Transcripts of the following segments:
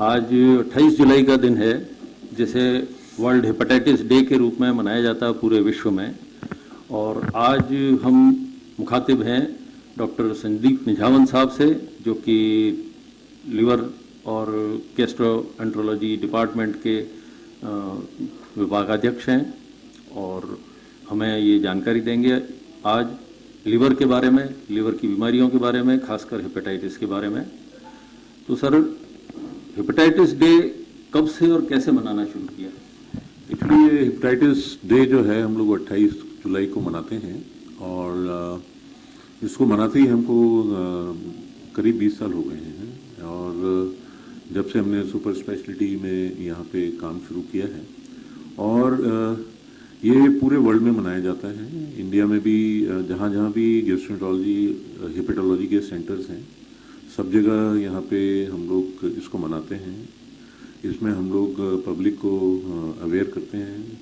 आज 28 जुलाई का दिन है, जिसे वर्ल्ड हेपेटाइटिस डे के रूप में मनाया जाता है पूरे विश्व में। और आज हम मुखातिब हैं डॉक्टर संदीप निझावन साहब से, जो कि लिवर और गैस्ट्रोएंट्रोलॉजी डिपार्टमेंट के विभागाध्यक्ष हैं और हमें ये जानकारी देंगे आज लिवर के बारे में, लिवर की बीमारियों के बारे में, खासकर हेपेटाइटिस के बारे में। तो सर, हेपेटाइटिस डे कब से और कैसे मनाना शुरू किया? एक्चुअली ये हेपेटाइटिस डे जो है हम लोग 28 जुलाई को मनाते हैं और इसको मनाते ही हमको करीब 20 साल हो गए हैं। और जब से हमने सुपर स्पेशलिटी में यहाँ पे काम शुरू किया है और ये पूरे वर्ल्ड में मनाया जाता है। इंडिया में भी जहाँ जहाँ भी गैस्ट्रोएंट्रोलॉजी हेपेटोलॉजी के सेंटर्स हैं, सब जगह यहाँ पे हम लोग इसको मनाते हैं। इसमें हम लोग पब्लिक को अवेयर करते हैं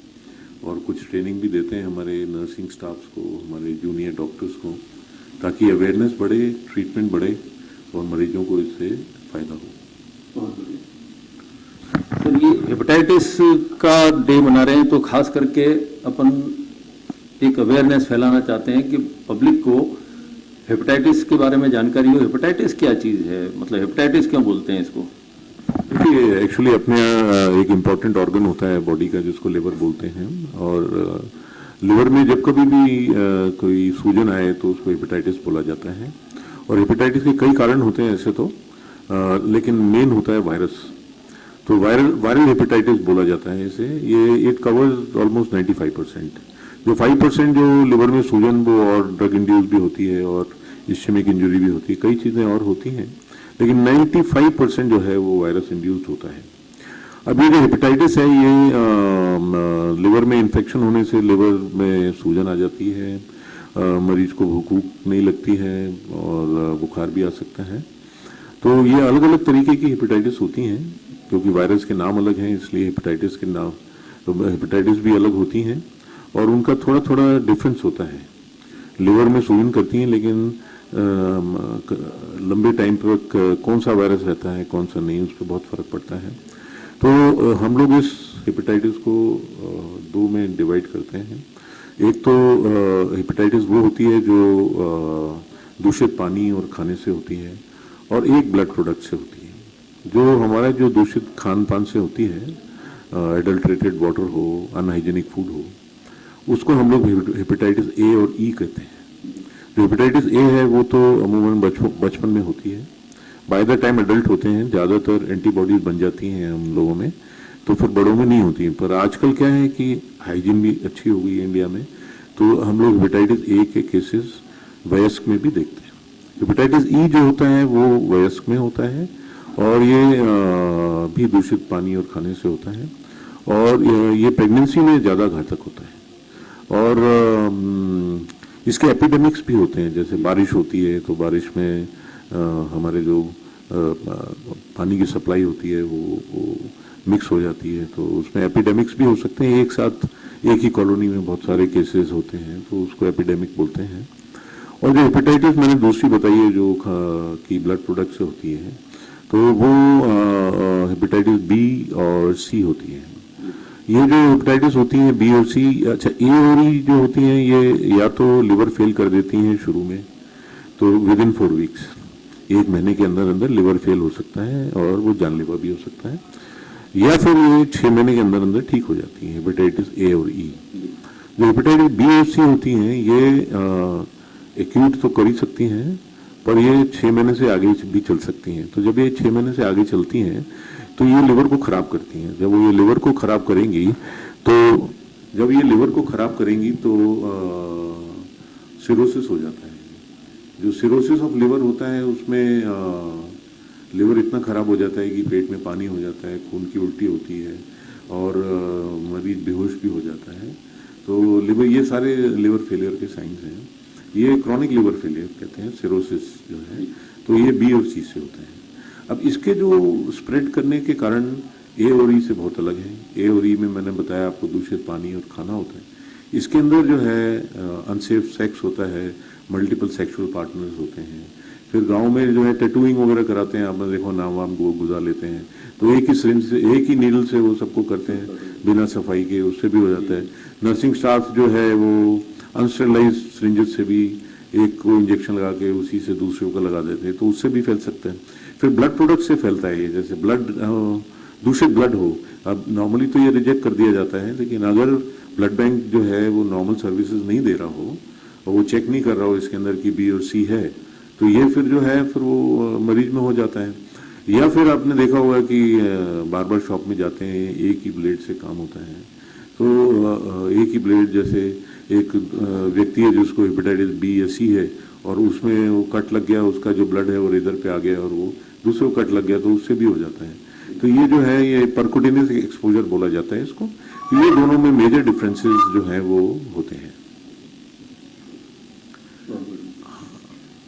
और कुछ ट्रेनिंग भी देते हैं हमारे नर्सिंग स्टाफ्स को, हमारे जूनियर डॉक्टर्स को, ताकि अवेयरनेस बढ़े, ट्रीटमेंट बढ़े और मरीजों को इससे फ़ायदा हो। सर, ये हेपेटाइटिस का डे मना रहे हैं तो खास करके अपन एक अवेयरनेस फैलाना चाहते हैं कि पब्लिक को हेपेटाइटिस के बारे में जानकारी हो। हेपेटाइटिस क्या चीज़ है, मतलब हेपेटाइटिस क्यों बोलते हैं इसको? देखिए, एक्चुअली अपने एक इम्पॉर्टेंट ऑर्गन होता है बॉडी का जिसको लिवर बोलते हैं और लिवर में जब कभी भी कोई सूजन आए तो उसको हेपेटाइटिस बोला जाता है। और हेपेटाइटिस के कई कारण होते हैं ऐसे तो, लेकिन मेन होता है वायरस। तो वायरल हेपेटाइटिस बोला जाता है इसे। ये इट कवर्स ऑलमोस्ट 95%। जो 5% जो लिवर में सूजन वो और ड्रग इंड्यूस भी होती है और इस्केमिक इंजरी भी होती है, कई चीज़ें और होती हैं, लेकिन 95% जो है वो वायरस इंड्यूस्ड होता है। अब ये जो हेपेटाइटिस है ये लिवर में इन्फेक्शन होने से लिवर में सूजन आ जाती है, मरीज को भूख नहीं लगती है और बुखार भी आ सकता है। तो ये अलग अलग तरीके की हेपेटाइटिस होती हैं, क्योंकि वायरस के नाम अलग हैं इसलिए हेपेटाइटिस के नाम हेपेटाइटिस भी अलग होती हैं और उनका थोड़ा थोड़ा डिफरेंस होता है। लिवर में सूजन करती हैं, लेकिन लंबे टाइम तक कौन सा वायरस रहता है कौन सा नहीं, उस पर बहुत फर्क पड़ता है। तो हम लोग इस हेपेटाइटिस को दो में डिवाइड करते हैं। एक तो हेपेटाइटिस वो होती है जो दूषित पानी और खाने से होती है, और एक ब्लड प्रोडक्ट से होती है। जो हमारा जो दूषित खान पान से होती है, एडल्ट्रेटेड वाटर हो, अनहाइजेनिक फूड हो, उसको हम लोग हेपेटाइटिस ए और ई कहते हैं। जो हेपेटाइटिस ए है वो तो अमूमन बचपन में होती है। बाय द टाइम एडल्ट होते हैं ज़्यादातर एंटीबॉडीज बन जाती हैं हम लोगों में, तो फिर बड़ों में नहीं होती। पर आजकल क्या है कि हाइजीन भी अच्छी हो गई है इंडिया में, तो हम लोग हेपेटाइटिस ए के केसेस वयस्क में भी देखते हैं। हेपेटाइटिस ई जो होता है वो वयस्क में होता है और ये भी दूषित पानी और खाने से होता है और ये प्रेगनेंसी में ज़्यादा घातक होता है। और इसके एपिडेमिक्स भी होते हैं, जैसे बारिश होती है तो बारिश में हमारे जो पानी की सप्लाई होती है वो मिक्स हो जाती है, तो उसमें एपिडेमिक्स भी हो सकते हैं। एक साथ एक ही कॉलोनी में बहुत सारे केसेस होते हैं तो उसको एपिडेमिक बोलते हैं। और जो हेपेटाइटिस मैंने दूसरी बताई है जो कि ब्लड प्रोडक्ट से होती है, तो वो हेपेटाइटिस बी और सी होती है। ये जो हेपेटाइटिस होती है बी और सी, अच्छा ए और ई जो होती हैं, ये या तो लिवर फेल कर देती हैं शुरू में, तो विद इन 4 वीक्स, 1 महीने के अंदर अंदर लिवर फेल हो सकता है और वो जानलेवा भी हो सकता है, या फिर ये 6 महीने के अंदर अंदर ठीक हो जाती है, हेपेटाइटिस ए और ई। जो हेपेटाइटिस बी और सी होती हैं ये एक्यूट तो कर ही सकती हैं, पर ये 6 महीने से आगे भी चल सकती हैं। तो जब ये 6 महीने से आगे चलती हैं तो ये लिवर को खराब करती हैं। जब ये लिवर को खराब करेंगी तो सिरोसिस हो जाता है। जो सिरोसिस ऑफ लिवर होता है उसमें लिवर इतना खराब हो जाता है कि पेट में पानी हो जाता है, खून की उल्टी होती है और मरीज बेहोश भी हो जाता है। तो लिवर, ये सारे लिवर फेलियर के साइंस हैं। ये क्रॉनिक लिवर फेलियर कहते हैं, सिरोसिस जो है, तो ये बी और सी से होता है। अब इसके जो स्प्रेड करने के कारण ए और ई से बहुत अलग है। ए और ई में मैंने बताया आपको दूषित पानी और खाना होता है। इसके अंदर जो है अनसेफ सेक्स होता है, मल्टीपल सेक्सुअल पार्टनर्स होते हैं, फिर गांव में जो है टैटूइंग वगैरह कराते हैं, आपने देखो नाम वाम को गुजा लेते हैं, तो एक ही सिरिंज से, एक ही नीडल से वो सबको करते हैं बिना सफाई के, उससे भी हो जाता है। नर्सिंग स्टाफ जो है वो अनस्टेरलाइज सिरिंजेस से भी एक को इंजेक्शन लगा के उसी से दूसरे को लगा देते हैं, तो उससे भी फैल सकता है। फिर ब्लड प्रोडक्ट से फैलता है ये, जैसे ब्लड दूषित ब्लड हो। अब नॉर्मली तो ये रिजेक्ट कर दिया जाता है, लेकिन अगर ब्लड बैंक जो है वो नॉर्मल सर्विसेज नहीं दे रहा हो और वो चेक नहीं कर रहा हो इसके अंदर की बी और सी है, तो ये फिर जो है फिर वो मरीज में हो जाता है। या फिर आपने देखा होगा कि बार्बर शॉप में जाते हैं, एक ही ब्लेड से काम होता है, तो एक ही ब्लेड, जैसे एक व्यक्ति है जिसको हेपेटाइटिस बी या सी है और उसमें वो कट लग गया, उसका जो ब्लड है वो रेजर पे आ गया और वो दूसरे को कट लग गया, तो उससे भी हो जाता है। तो ये जो है ये परकुटेनियस एक्सपोजर बोला जाता है इसको। ये दोनों में मेजर डिफरेंसेस जो हैं वो होते हैं।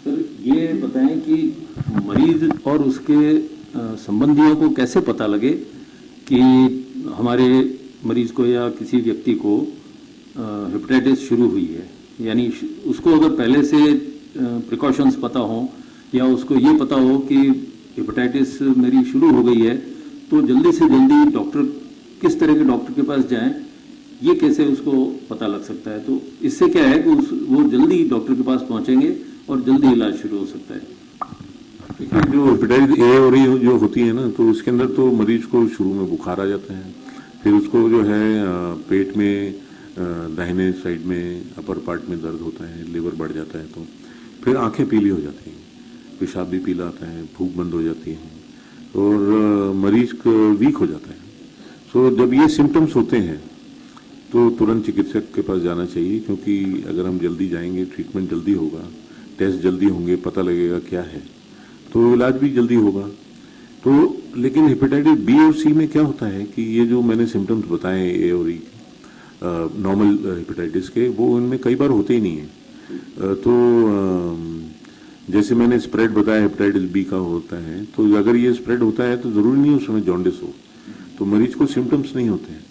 सर ये बताएं कि मरीज और उसके संबंधियों को कैसे पता लगे कि हमारे मरीज को या किसी व्यक्ति को हेपेटाइटिस शुरू हुई है, यानी उसको अगर पहले से प्रिकॉशंस पता हो या उसको ये पता हो कि हेपेटाइटिस मेरी शुरू हो गई है, तो जल्दी से जल्दी डॉक्टर, किस तरह के डॉक्टर के पास जाएं, ये कैसे उसको पता लग सकता है? तो इससे क्या है कि वो जल्दी डॉक्टर के पास पहुंचेंगे और जल्दी इलाज शुरू हो सकता है। जो हेपेटाइटिस ए और ई जो होती है ना, तो उसके अंदर तो मरीज को शुरू में बुखार आ जाता है, फिर उसको जो है पेट में दाहिने साइड में अपर पार्ट में दर्द होता है, लिवर बढ़ जाता है, तो फिर आंखें पीली हो जाती हैं, पेशाब भी पीला आता है, भूख बंद हो जाती है और मरीज वीक हो जाता है। सो जब ये सिम्टम्स होते हैं तो तुरंत चिकित्सक के पास जाना चाहिए, क्योंकि अगर हम जल्दी जाएंगे, ट्रीटमेंट जल्दी होगा, टेस्ट जल्दी होंगे, पता लगेगा क्या है, तो इलाज भी जल्दी होगा। तो लेकिन हेपेटाइटिस बी और सी में क्या होता है कि ये जो मैंने सिम्टम्स बताए ए और ई नॉर्मल हेपेटाइटिस के, वो इनमें कई बार होते ही नहीं है। तो जैसे मैंने स्प्रेड बताया हेपेटाइटिस बी का होता है, तो अगर ये स्प्रेड होता है तो जरूरी नहीं उसमें जॉन्डिस हो, तो मरीज को सिम्टम्स नहीं होते हैं,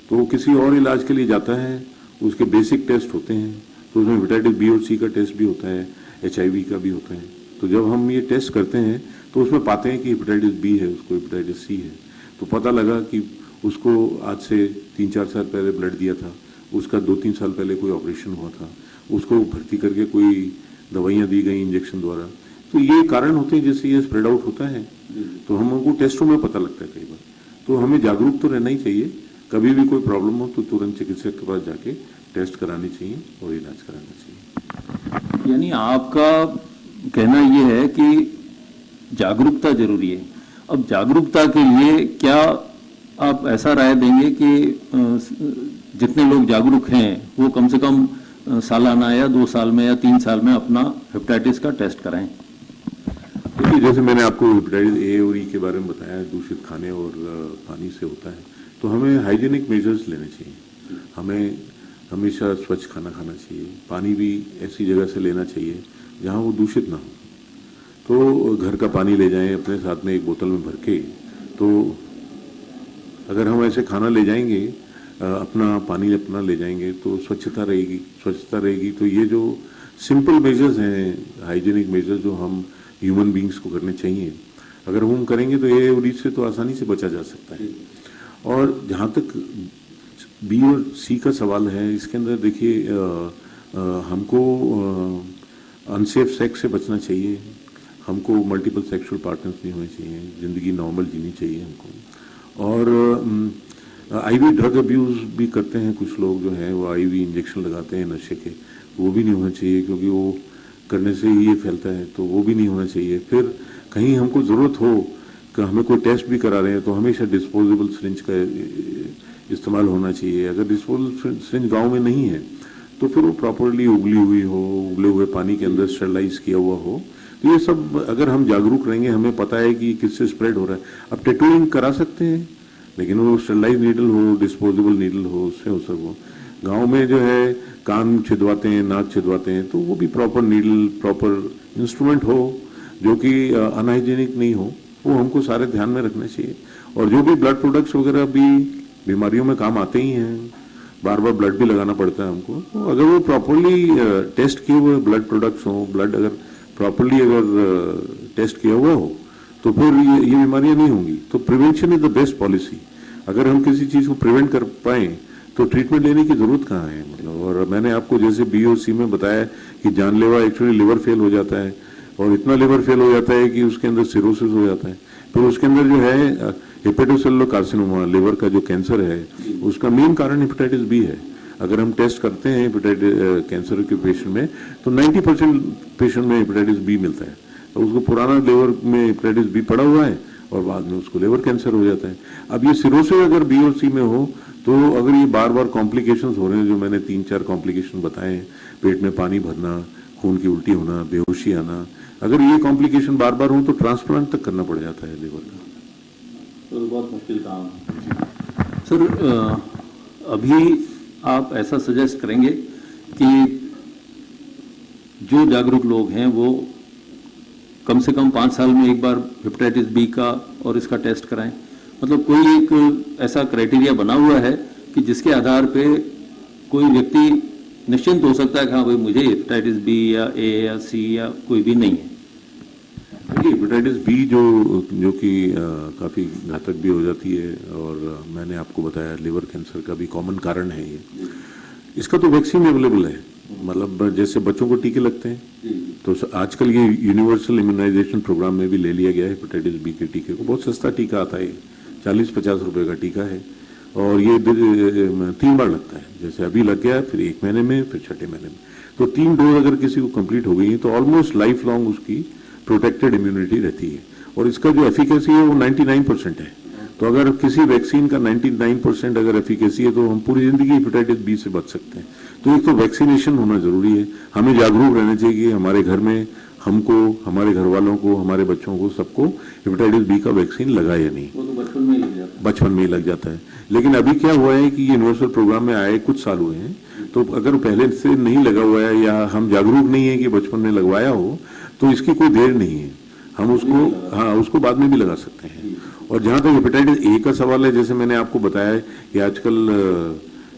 तो वो किसी और इलाज के लिए जाता है, उसके बेसिक टेस्ट होते हैं, तो उसमें हेपेटाइटिस बी और सी का टेस्ट भी होता है, HIV का भी होता है। तो जब हम ये टेस्ट करते हैं तो उसमें पाते हैं कि हेपेटाइटिस बी है, उसको हेपेटाइटिस सी है, तो पता लगा कि उसको आज से 3-4 साल पहले ब्लड दिया था, उसका 2-3 साल पहले कोई ऑपरेशन हुआ था, उसको भर्ती करके कोई दवाइयाँ दी गई इंजेक्शन द्वारा, तो ये कारण होते हैं जिससे ये स्प्रेड आउट होता है। तो हम उनको टेस्टों में पता लगता है कई बार। तो हमें जागरूक तो रहना ही चाहिए, कभी भी कोई प्रॉब्लम हो तो तुरंत चिकित्सक के पास जाके टेस्ट करानी चाहिए और इलाज कराना चाहिए। यानी आपका कहना ये है कि जागरूकता जरूरी है। अब जागरूकता के लिए क्या आप ऐसा राय देंगे कि जितने लोग जागरूक हैं वो कम से कम सालाना या 2 साल में या 3 साल में अपना हेपेटाइटिस का टेस्ट कराएं? देखिए, जैसे मैंने आपको हेपेटाइटिस ए और ई के बारे में बताया, दूषित खाने और पानी से होता है, तो हमें हाइजीनिक मेजर्स लेने चाहिए। हमें हमेशा स्वच्छ खाना खाना चाहिए, पानी भी ऐसी जगह से लेना चाहिए जहाँ वो दूषित ना हो। तो घर का पानी ले जाएं अपने साथ में एक बोतल में भर के, तो अगर हम ऐसे खाना ले जाएंगे, अपना पानी अपना ले जाएंगे, तो स्वच्छता रहेगी। तो ये जो सिंपल मेजर्स हैं, हाइजीनिक मेजर्स जो हम ह्यूमन बींग्स को करने चाहिए, अगर हम करेंगे तो ये उरीज से तो आसानी से बचा जा सकता है। और जहाँ तक बी और सी का सवाल है, इसके अंदर देखिए हमको अनसेफ सेक्स से बचना चाहिए, हमको मल्टीपल सेक्सुअल पार्टनर्स नहीं होने चाहिए, जिंदगी नॉर्मल जीनी चाहिए हमको। और आईवी ड्रग अब्यूज भी करते हैं कुछ लोग जो हैं, वो आईवी इंजेक्शन लगाते हैं नशे के, वो भी नहीं होना चाहिए, क्योंकि वो करने से ही ये फैलता है, तो वो भी नहीं होना चाहिए। फिर कहीं हमको ज़रूरत हो कि हमें कोई टेस्ट भी करा रहे हैं, तो हमेशा डिस्पोजेबल सिरिंज का इस्तेमाल होना चाहिए। अगर डिस्पोजेबल सिरिंज गाँव में नहीं है तो फिर वो प्रॉपरली उबले हुए पानी के अंदर स्टेरलाइज किया हुआ हो। तो ये सब अगर हम जागरूक रहेंगे, हमें पता है कि किससे स्प्रेड हो रहा है। अब टैटूइंग करा सकते हैं, लेकिन वो स्टेरलाइज नीडल हो, डिस्पोजेबल नीडल हो, उससे हो सको। गांव में जो है कान छिदवाते हैं, नाक छिदवाते हैं, तो वो भी प्रॉपर नीडल, प्रॉपर इंस्ट्रूमेंट हो, जो कि अनहाइजीनिक नहीं हो, वो हमको सारे ध्यान में रखना चाहिए। और जो भी ब्लड प्रोडक्ट्स वगैरह भी बीमारियों में काम आते ही हैं, बार बार ब्लड भी लगाना पड़ता है हमको, तो अगर वो प्रॉपरली टेस्ट किए हुए ब्लड प्रोडक्ट्स हो, ब्लड अगर प्रॉपरली अगर टेस्ट किया हुआ हो, तो फिर ये बीमारियां नहीं होंगी। तो prevention is the best policy. अगर हम किसी चीज को प्रिवेंट कर पाए तो ट्रीटमेंट लेने की जरूरत कहाँ है, मतलब। और मैंने आपको जैसे BOC में बताया कि जानलेवा एक्चुअली लिवर फेल हो जाता है, और इतना लिवर फेल हो जाता है कि उसके अंदर सिरोसिस हो जाता है। फिर उसके अंदर जो है हेपेटोसेलुलर कार्सिनोमा, लिवर का जो कैंसर है, उसका मेन कारण हेपेटाइटिस बी है। अगर हम टेस्ट करते हैं हेपेटाइटिस कैंसर के पेशेंट में तो 90% पेशेंट में हेपेटाइटिस बी मिलता है। तो उसको पुराना लिवर में हेपेटाइटिस बी पड़ा हुआ है और बाद में उसको लिवर कैंसर हो जाता है। अब ये सिरोसिस अगर BOC में हो तो अगर ये बार बार कॉम्प्लिकेशंस हो रहे हैं, जो मैंने 3-4 कॉम्प्लिकेशन बताए हैं, पेट में पानी भरना, खून की उल्टी होना, बेहोशी आना, अगर ये कॉम्प्लिकेशन बार बार हो तो ट्रांसप्लांट तक करना पड़ जाता है लिवर का। तो बहुत मुश्किल काम है सर। अभी आप ऐसा सजेस्ट करेंगे कि जो जागरूक लोग हैं वो कम से कम 5 साल में एक बार हेपेटाइटिस बी का और इसका टेस्ट कराएं? मतलब कोई एक ऐसा क्राइटेरिया बना हुआ है कि जिसके आधार पे कोई व्यक्ति निश्चिंत हो सकता है कि हाँ भाई मुझे हेपेटाइटिस बी या A या C या कोई भी नहीं है? देखिए, हेपेटाइटिस बी जो कि काफ़ी घातक भी हो जाती है, और मैंने आपको बताया लिवर कैंसर का भी कॉमन कारण है ये। इसका तो वैक्सीन अवेलेबल है, मतलब जैसे बच्चों को टीके लगते हैं तो आजकल ये यूनिवर्सल इम्यूनाइजेशन प्रोग्राम में भी ले लिया गया है हेपेटाइटिस बी के टीके को। बहुत सस्ता टीका आता है, 40-50 रुपए का टीका है, और ये 3 बार लगता है। जैसे अभी लग गया, फिर 1 महीने में, फिर 6ठे महीने में। तो 3 डोज अगर किसी को कंप्लीट हो गई है तो ऑलमोस्ट लाइफ लॉन्ग उसकी प्रोटेक्टेड इम्यूनिटी रहती है। और इसका जो एफिकेसी है वो 99% है। तो अगर किसी वैक्सीन का 99% अगर एफिकेसी है तो हम पूरी जिंदगी हेपेटाइटिस बी से बच सकते हैं। तो एक तो वैक्सीनेशन होना जरूरी है। हमें जागरूक रहना चाहिए कि हमारे घर में हमको, हमारे घर वालों को, हमारे बच्चों को, सबको हेपेटाइटिस बी का वैक्सीन लगा या नहीं। वो तो बचपन में ही लग जाता है। बचपन में ही लग जाता है। लेकिन अभी क्या हुआ है कि यूनिवर्सल प्रोग्राम में आए कुछ साल हुए हैं, तो अगर पहले से नहीं लगा हुआ है या हम जागरूक नहीं है कि बचपन में लगवाया हो तो इसकी कोई देर नहीं है, हम उसको बाद में भी लगा सकते हैं। और जहां तक हेपेटाइटिस ए का सवाल है, जैसे मैंने आपको बताया है कि आजकल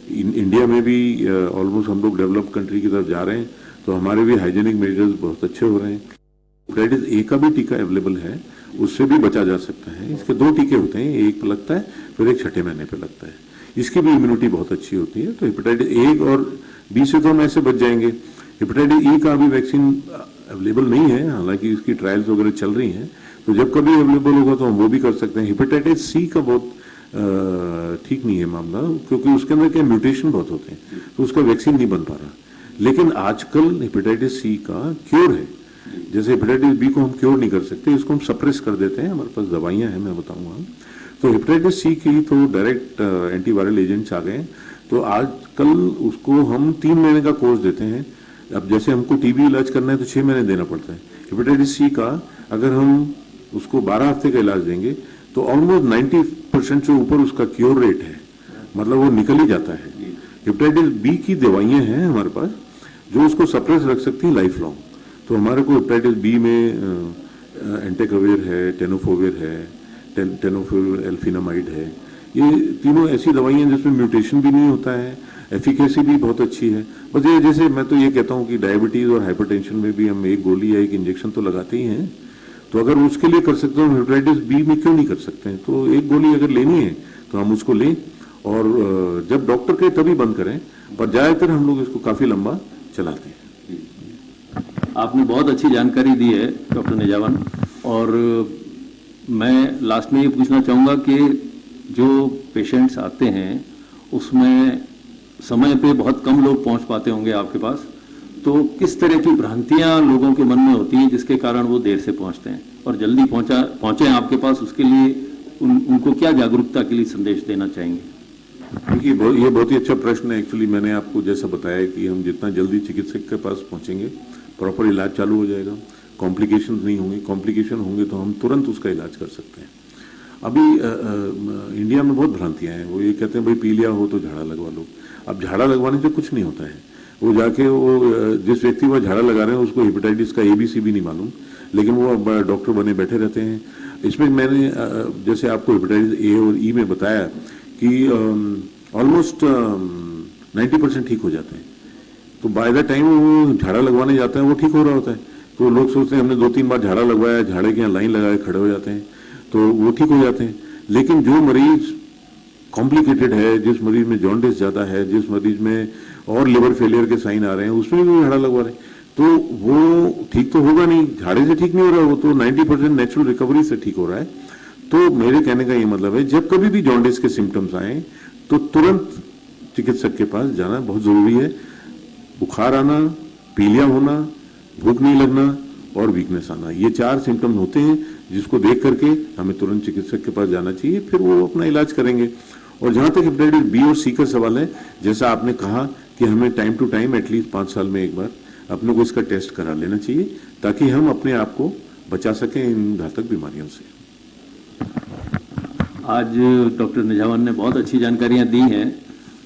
इंडिया में भी ऑलमोस्ट हम लोग डेवलप्ड कंट्री की तरफ जा रहे हैं, तो हमारे भी हाइजीनिक मेजर्स बहुत अच्छे हो रहे हैं। हेपेटाइटिस ए का भी टीका अवेलेबल है, उससे भी बचा जा सकता है। इसके 2 टीके होते हैं, एक पे लगता है फिर एक 6ठे महीने पे लगता है। इसकी भी इम्यूनिटी बहुत अच्छी होती है। तो हेपेटाइटिस ए और बी से तो हम ऐसे बच जाएंगे। हेपेटाइटिस ई का अभी वैक्सीन अवेलेबल नहीं है, हालांकि इसकी ट्रायल्स वगैरह चल रही हैं, तो जब कभी अवेलेबल होगा तो हम वो भी कर सकते हैं। हेपेटाइटिस सी का बहुत ठीक नहीं है मामला, क्योंकि उसके अंदर क्या म्यूटेशन बहुत होते हैं, तो उसका वैक्सीन नहीं बन पा रहा। लेकिन आजकल हेपेटाइटिस सी का क्योर है। जैसे हेपेटाइटिस बी को हम क्योर नहीं कर सकते, इसको हम सप्रेस कर देते हैं, हमारे पास दवाइयां हैं, मैं बताऊंगा। तो हेपेटाइटिस सी की तो डायरेक्ट एंटीवायरल एजेंट्स आ गए, तो आजकल उसको हम 3 महीने का कोर्स देते हैं। अब जैसे हमको टीबी इलाज करना है तो 6 महीने देना पड़ता है। हेपेटाइटिस सी का अगर हम उसको 12 हफ्ते का इलाज देंगे तो ऑलमोस्ट 90% से ऊपर उसका क्योर रेट है, मतलब वो निकल ही जाता है। हेपेटाइटिस बी की दवाइयां हैं हमारे पास जो उसको सप्रेस रख सकती है लाइफ लॉन्ग। तो हमारे को हेपेटाइटिस बी में एंटेकविर है, टेनोफोविर है, टेनोफिल एल्फिनामाइड है। ये तीनों ऐसी दवाइयां जिसमें म्यूटेशन भी नहीं होता है, एफिकेसी भी बहुत अच्छी है। बस ये जैसे मैं तो ये कहता हूँ कि डायबिटीज और हाइपरटेंशन में भी हम एक गोली या एक इंजेक्शन तो लगाते ही हैं, तो अगर उसके लिए कर सकते हो हेपेटाइटिस बी में क्यों नहीं कर सकते हैं। तो एक गोली अगर लेनी है तो हम उसको लें, और जब डॉक्टर कहे तभी बंद करें, पर ज्यादातर हम लोग इसको काफी लंबा चलाते हैं। आपने बहुत अच्छी जानकारी दी है डॉक्टर निजावन, और मैं लास्ट में ये पूछना चाहूँगा कि जो पेशेंट्स आते हैं उसमें समय पे बहुत कम लोग पहुंच पाते होंगे आपके पास, तो किस तरह की भ्रांतियां लोगों के मन में होती हैं जिसके कारण वो देर से पहुंचते हैं, और जल्दी पहुंचे आपके पास, उसके लिए उनको क्या जागरूकता के लिए संदेश देना चाहेंगे? देखिए, ये बहुत ही अच्छा प्रश्न है। एक्चुअली मैंने आपको जैसा बताया कि हम जितना जल्दी चिकित्सक के पास पहुंचेंगे प्रॉपर इलाज चालू हो जाएगा, कॉम्प्लिकेशन नहीं होंगे। कॉम्प्लिकेशन होंगे तो हम तुरंत उसका इलाज कर सकते हैं। अभी इंडिया में बहुत भ्रांतियां हैं। वो ये कहते हैं भाई पी लिया हो तो झाड़ा लगवा लो। अब झाड़ा लगवाने से कुछ नहीं होता है। वो जाके वो जिस व्यक्ति को झाड़ा लगा रहे हैं उसको हेपेटाइटिस का ABC भी नहीं मालूम, लेकिन वो डॉक्टर बने बैठे रहते हैं। इसमें मैंने जैसे आपको हेपेटाइटिस A और E में बताया कि ऑलमोस्ट 90% ठीक हो जाते हैं। तो बाय द टाइम वो झाड़ा लगवाने जाता है वो ठीक हो रहा होता है, तो लोग सोचते हैं हमने 2-3 बार झाड़ा लगवाया, झाड़े के यहाँ लाइन लगाए खड़े हो जाते हैं, तो वो ठीक हो जाते हैं। लेकिन जो मरीज कॉम्प्लिकेटेड है, जिस मरीज में जॉन्डिस ज्यादा है, जिस मरीज में और लिवर फेलियर के साइन आ रहे हैं, उसमें भी झाड़ा लगवा रहे हैं, तो वो ठीक तो होगा नहीं, झाड़े से ठीक नहीं हो रहा, वो तो 90% नेचुरल रिकवरी से ठीक हो रहा है। तो मेरे कहने का ये मतलब है, जब कभी भी जॉन्डिस के सिम्टम्स आए तो तुरंत चिकित्सक के पास जाना बहुत जरूरी है। बुखार आना, पीलिया होना, भूख नहीं लगना और वीकनेस आना, ये 4 सिम्टम्स होते हैं जिसको देख करके हमें तुरंत चिकित्सक के पास जाना चाहिए, फिर वो अपना इलाज करेंगे। और जहां तक हेपेटाइटिस बी और सी का सवाल है, जैसा आपने कहा कि हमें टाइम टू टाइम एटलीस्ट 5 साल में एक बार अपने को इसका टेस्ट करा लेना चाहिए, ताकि हम अपने आप को बचा सकें इन घातक बीमारियों से। आज डॉक्टर निझावन ने बहुत अच्छी जानकारियां दी हैं।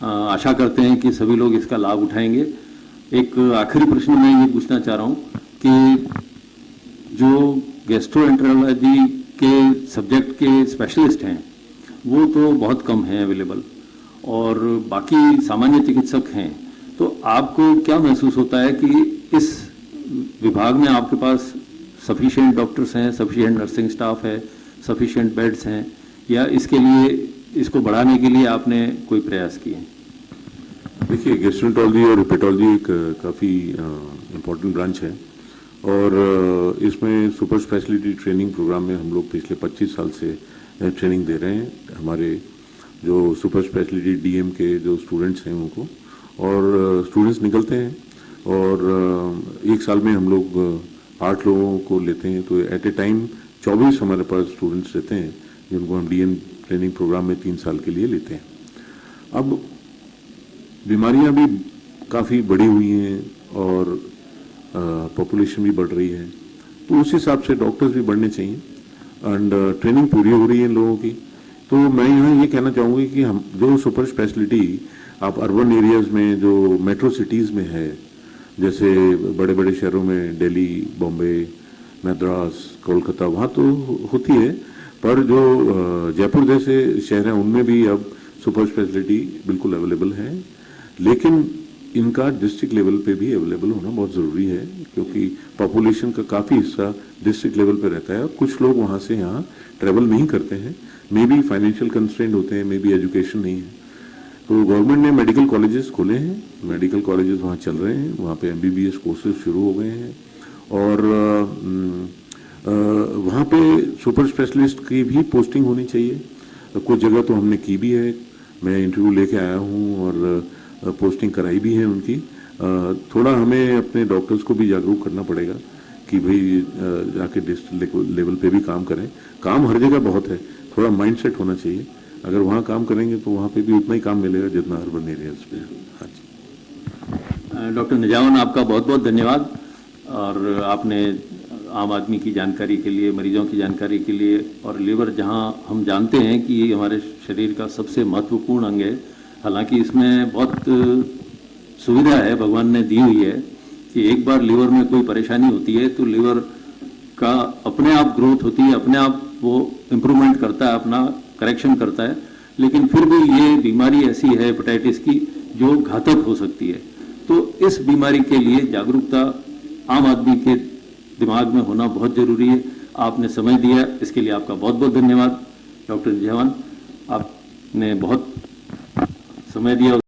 आशा करते हैं कि सभी लोग इसका लाभ उठाएंगे। एक आखिरी प्रश्न मैं ये पूछना चाह रहा हूं कि जो गैस्ट्रोएंटेरोलॉजी के सब्जेक्ट के स्पेशलिस्ट हैं वो तो बहुत कम हैं अवेलेबल, और बाकी सामान्य चिकित्सक हैं, तो आपको क्या महसूस होता है कि इस विभाग में आपके पास सफिशिएंट डॉक्टर्स हैं, सफिशिएंट नर्सिंग स्टाफ है, सफिशिएंट बेड्स हैं, या इसके लिए, इसको बढ़ाने के लिए आपने कोई प्रयास किए? देखिए, गैस्ट्रोएंटेरोलॉजी और हेपेटोलॉजी एक काफ़ी इम्पोर्टेंट ब्रांच है, और इसमें सुपर स्पेशलिटी ट्रेनिंग प्रोग्राम में हम लोग पिछले 25 साल से ट्रेनिंग दे रहे हैं हमारे जो सुपर स्पेशलिटी डीएम के जो स्टूडेंट्स हैं उनको, और स्टूडेंट्स निकलते हैं और एक साल में हम लोग 8 लोगों को लेते हैं, तो एट ए टाइम 24 हमारे पास स्टूडेंट्स रहते हैं जिनको हम डीएम ट्रेनिंग प्रोग्राम में 3 साल के लिए लेते हैं। अब बीमारियां भी काफ़ी बढ़ी हुई हैं और पॉपुलेशन भी बढ़ रही है, तो उस हिसाब से डॉक्टर्स भी बढ़ने चाहिए, एंड ट्रेनिंग पूरी हो रही है इन लोगों की। तो मैं यहाँ ये कहना चाहूँगी कि हम जो सुपर स्पेशलिटी आप अर्बन एरियाज में, जो मेट्रो सिटीज़ में है, जैसे बड़े बड़े शहरों में दिल्ली, बॉम्बे, मद्रास, कोलकाता, वहाँ तो होती है, पर जो जयपुर जैसे शहर हैं उनमें भी अब सुपर स्पेशलिटी बिल्कुल अवेलेबल है, लेकिन इनका डिस्ट्रिक्ट लेवल पे भी अवेलेबल होना बहुत ज़रूरी है, क्योंकि पॉपुलेशन का काफ़ी हिस्सा डिस्ट्रिक्ट लेवल पे रहता है और कुछ लोग वहाँ से यहाँ ट्रेवल नहीं करते हैं, मे बी फाइनेंशियल कंस्ट्रेंट होते हैं, मे बी एजुकेशन नहीं है। तो गवर्नमेंट ने मेडिकल कॉलेजेस खोले हैं, मेडिकल कॉलेजेस वहाँ चल रहे हैं, वहाँ पे एमबीबीएस कोर्सेज शुरू हो गए हैं, और वहाँ पे सुपर स्पेशलिस्ट की भी पोस्टिंग होनी चाहिए। कुछ जगह तो हमने की भी है, मैं इंटरव्यू लेके आया हूँ और पोस्टिंग कराई भी है उनकी। थोड़ा हमें अपने डॉक्टर्स को भी जागरूक करना पड़ेगा कि भाई जाके डिस्ट्रिक्ट लेवल पे भी काम करें। काम हर जगह बहुत है, थोड़ा माइंडसेट होना चाहिए, अगर वहाँ काम करेंगे तो वहाँ पे भी उतना ही काम मिलेगा जितना अर्बन एरियाज पे। हाँ जी, डॉक्टर निझावन, आपका बहुत बहुत धन्यवाद, और आपने आम आदमी की जानकारी के लिए, मरीजों की जानकारी के लिए, और लीवर जहां हम जानते हैं कि ये हमारे शरीर का सबसे महत्वपूर्ण अंग है, हालांकि इसमें बहुत सुविधा है भगवान ने दी हुई है कि एक बार लीवर में कोई परेशानी होती है तो लीवर का अपने आप ग्रोथ होती है, अपने आप वो इम्प्रूवमेंट करता है, अपना करेक्शन करता है, लेकिन फिर भी ये बीमारी ऐसी है हेपेटाइटिस की जो घातक हो सकती है। तो इस बीमारी के लिए जागरूकता आम आदमी के दिमाग में होना बहुत जरूरी है। आपने समय दिया, इसके लिए आपका बहुत बहुत धन्यवाद। डॉक्टर निझावन, आपने बहुत समय दिया।